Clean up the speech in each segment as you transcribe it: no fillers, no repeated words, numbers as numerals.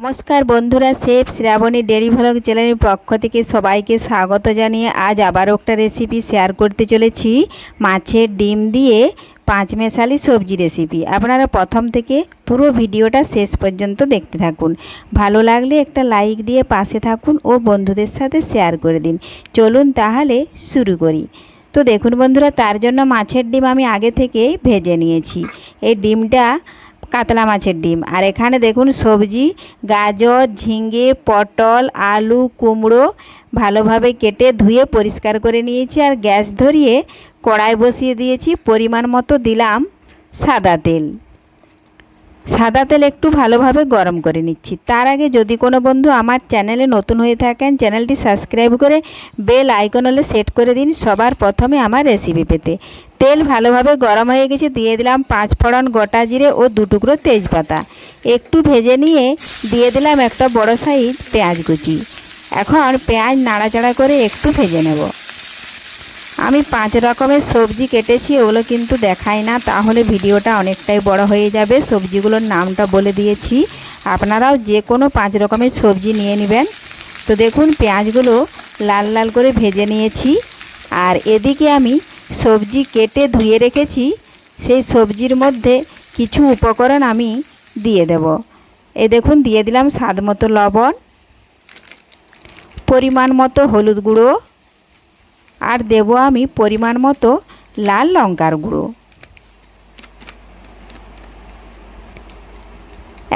নমস্কার বন্ধুরা, chef Shrabani daily vlog চ্যানেলের পক্ষ থেকে সবাইকে স্বাগত জানিয়ে আজ আবারও একটা রেসিপি শেয়ার করতে চলেছি। মাছের ডিম দিয়ে পাঁচমেশালি সবজি রেসিপি। আপনারা প্রথম থেকে পুরো ভিডিওটা শেষ পর্যন্ত দেখতে থাকুন। ভালো লাগলে একটা লাইক দিয়ে পাশে থাকুন ও বন্ধুদের সাথে শেয়ার করে দিন। চলুন তাহলে শুরু করি। তো দেখুন বন্ধুরা, তার জন্য মাছের ডিম আমি আগে থেকেই ভেজে নিয়েছি। এই ডিমটা কাতলা মাছের ডিম। আর এখানে দেখুন সবজি, গাজর, ঝিঙে, পটল, আলু, কুমড়ো ভালোভাবে কেটে ধুয়ে পরিষ্কার করে নিয়েছি। আর গ্যাস ধরিয়ে কড়াই বসিয়ে দিয়েছি। পরিমাণ মতো দিলাম সাদা তেল। সাদা তেল একটু ভালোভাবে গরম করে নিচ্ছি। তার আগে যদি কোনো বন্ধু আমার চ্যানেলে নতুন হয়ে থাকেন, চ্যানেলটি সাবস্ক্রাইব করে বেল আইকন হলে সেট করে দিন সবার প্রথমে আমার রেসিপি পেতে। তেল ভালোভাবে গরম হয়ে গেছে, দিয়ে দিলাম 5 ফোড়ন, গোটা জিরে ও 2 টুকরো তেজপাতা। একটু ভেজে নিয়ে দিয়ে দিলাম একটা বড় সাইজ পেঁয়াজ কুচি। এখন পেঁয়াজ নাড়াচাড়া করে একটু ভেজে নেব। আমি 5 রকমের সবজি কেটেছি, ওগুলো কিন্তু দেখাই না, তাহলে ভিডিওটা অনেকটাই বড় হয়ে যাবে। সবজিগুলোর নামটা বলে দিয়েছি, আপনারাও যে কোনো 5 রকমের সবজি নিয়ে নেবেন। তো দেখুন পেঁয়াজগুলো লাল লাল করে ভেজে নিয়েছি। আর এদিকে আমি সবজি কেটে ধুয়ে রেখেছি, সেই সবজির মধ্যে কিছু উপকরণ আমি দিয়ে দেব। এই দেখুন দিয়ে দিলাম স্বাদ মতো লবণ, পরিমাণ মতো হলুদ গুঁড়ো, আর দেব আমি পরিমাণ মতো লাল লঙ্কার গুঁড়ো।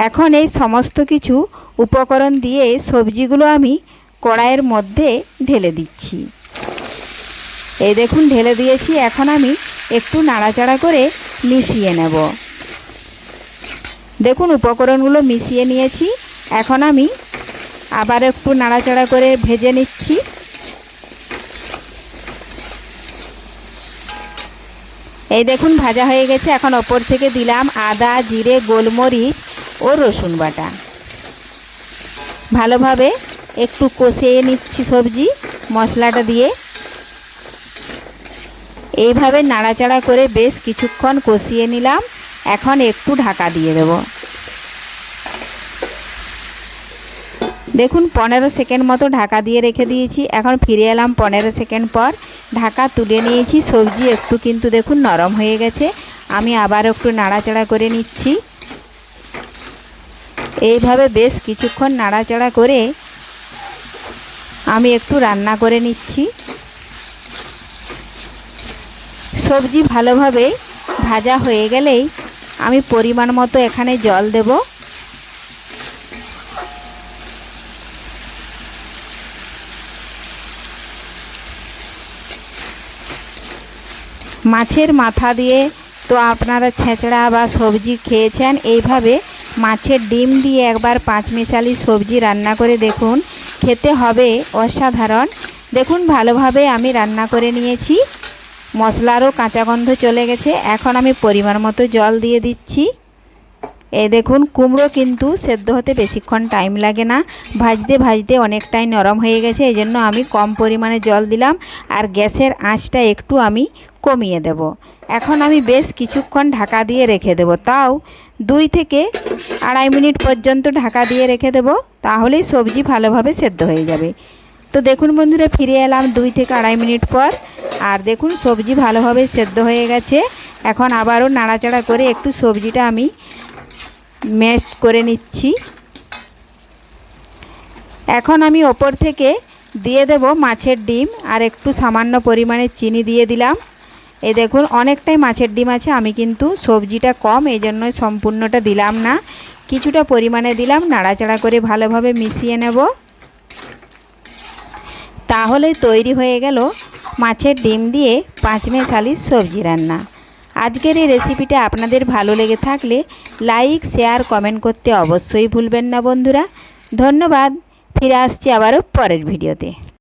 এখন এই সমস্ত কিছু উপকরণ দিয়ে সবজিগুলো আমি কড়াইয়ের মধ্যে ঢেলে দিচ্ছি। এই দেখুন ঢেলে দিয়েছি। এখন আমি একটু নাড়াচাড়া করে মিশিয়ে নেব। দেখুন উপকরণগুলো মিশিয়ে নিয়েছি। এখন আমি আবার একটু নাড়াচাড়া করে ভেজে নিচ্ছি। এই দেখুন ভাজা হয়ে গেছে। এখন ওপর থেকে দিলাম আদা, জিরে, গোলমরিচ ও রসুন বাটা। ভালোভাবে একটু কষিয়ে নিচ্ছি সবজি মশলাটা দিয়ে। এইভাবে নাড়াচাড়া করে বেশ কিছুক্ষণ কষিয়ে নিলাম। এখন একটু ঢাকা দিয়ে দেব। দেখুন 15 সেকেন্ড মতো ঢাকা দিয়ে রেখে দিয়েছি। এখন ফিরে এলাম 15 সেকেন্ড পর। ঢাকা তুলে নিয়েছি। সবজি একটু কিন্তু দেখুন নরম হয়ে গেছে। আমি আবার একটু নাড়াচাড়া করে নিচ্ছি। এইভাবে বেশ কিছুক্ষণ নাড়াচাড়া করে আমি একটু রান্না করে নিচ্ছি। সবজি ভালোভাবে ভাজা হয়ে গেলেই আমি পরিমাণ মতো এখানে জল দেব। মাছের মাথা দিয়ে তো আপনারা ছেঁচড়া বা সবজি খেয়েছেন। এইভাবে মাছের ডিম দিয়ে একবার পাঁচমেশালি সবজি রান্না করে দেখুন, খেতে হবে অসাধারণ। দেখুন ভালোভাবে আমি রান্না করে নিয়েছি। মশলারও কাঁচা গন্ধ চলে গেছে। এখন আমি পরিমাণ মতো জল দিয়ে দিচ্ছি। এই দেখুন কুমড়ো কিন্তু সেদ্ধ হতে বেশিক্ষণ টাইম লাগে না, ভাজতে ভাজতে অনেকটাই নরম হয়ে গেছে। এই জন্য আমি কম পরিমাণে জল দিলাম। আর গ্যাসের আঁচটা একটু আমি কমিয়ে দেব। এখন আমি বেশ কিছুক্ষণ ঢাকা দিয়ে রেখে দেব, তাও 2 থেকে আড়াই মিনিট পর্যন্ত ঢাকা দিয়ে রেখে দেব, তাহলেই সবজি ভালোভাবে সেদ্ধ হয়ে যাবে। তো দেখুন বন্ধুরা, ফিরে এলাম 2 থেকে আড়াই মিনিট পর। আর দেখুন সবজি ভালোভাবে সেদ্ধ হয়ে গেছে। এখন আবারও নাড়াচাড়া করে একটু সবজিটা আমি ম্যাশ করে নিচ্ছি। এখন আমি ওপর থেকে দিয়ে দেব মাছের ডিম আর একটু সামান্য পরিমাণে চিনি দিয়ে দিলাম। এই দেখুন অনেকটাই মাছের ডিম আছে, আমি কিন্তু সবজিটা কম, এই জন্যই সম্পূর্ণটা দিলাম না, কিছুটা পরিমাণে দিলাম। নাড়াচাড়া করে ভালোভাবে মিশিয়ে নেব। তাহলে তৈরি হয়ে গেল মাছের ডিম দিয়ে পাঁচমেশালি সবজি রান্না। আজকের এই রেসিপিটা আপনাদের ভালো লেগে থাকলে লাইক, শেয়ার, কমেন্ট করতে অবশ্যই ভুলবেন না বন্ধুরা। ধন্যবাদ। ফিরে আসছি আবারও পরের ভিডিওতে।